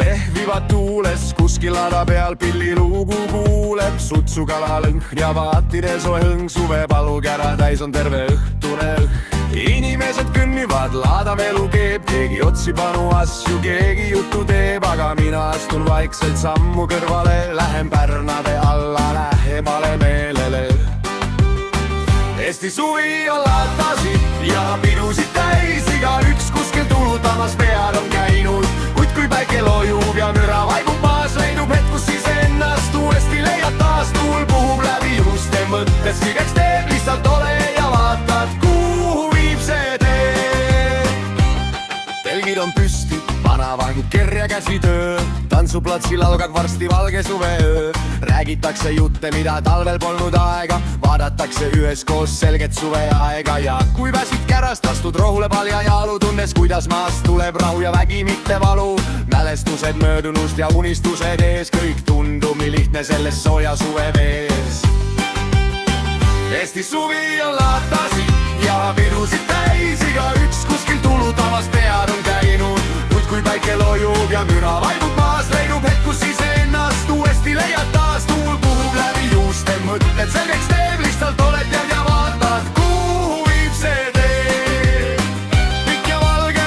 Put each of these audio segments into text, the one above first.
lehvivad tuules, kuskil lada peal pillilugu kuuleb. Sutsukala lõhn ja vaatide soe hõng, suvepalukära täis on terve õhtune õhk. Inimesed kõnnivad, laadav elu keeb, keegi otsib vanu asju, keegi juttu teeb. Aga mina astun vaikselt sammu kõrvale, lähen Pärnade alla lähemale meelele. Eesti suvi on laatasid ja pidusid täis, igaüks kuskil tulutamas peal on käinud. Kuid kui päike lojub ja müra vaibub maas, leidub hetk, kus siis ennast uuesti leiad taas. Tuul puhub läbi juuste, mõttes kõigeks teeb, lihtsalt ole ja vaatad, kuhu viib see tee. Telgid on püsti, vanavang kerja käsitöö, tantsuplatsil algab varsti valge suveöö. Räägitakse jutte, mida talvel polnud aega, vaadatakse üheskoos selget suveaega. Ja kui väsid kärast, astud rohule palja jalu, tunnes kuidas maast tuleb rahu ja vägi, mitte valu. Mälestused möödunust ja unistused ees, kõik tundub nii lihtne selles sooja suve vees. Eesti suvi on laatasid ja pidusid täis, igaüks kuskil tulutamas pead on käinud. Kuid kui päike lojub ja müra vaibub maas, leidub hetk, kus siis ennast uuesti leiad taas. Tuul puhub läbi juuste, mõtted selgeks teeb, lihtsalt oled ja vaatad, kuhu viib see tee. Pikk ja valge,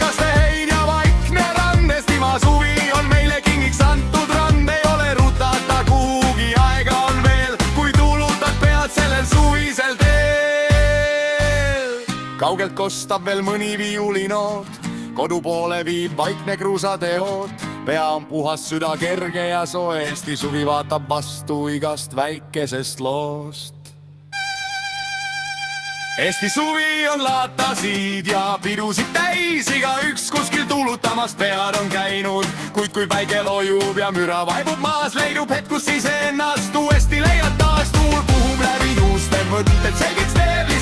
kasteheid ja vaikne rand, Eestimaa suvi on meile kingiks antud rand. Ei ole rutata kuhugi, aega on veel, kui tulutad pead sellel suvisel teel. Kaugelt kostab veel mõni viiulinoot, kodu poole viib vaikne kruusateood. Pea on puhas, süda kerge ja soe, Eesti suvi vaatab vastu igast väikesest loost. Eesti suvi on laatasid ja pidusid täis, igaüks kuskil tulutamas pead on käinud. Kuid kui päike lojub ja müra vaibub maas, leidub hetk, kus siis ennast uuesti leiad taas. Tuul puhub läbi juuste, mõtted selgeks teeb.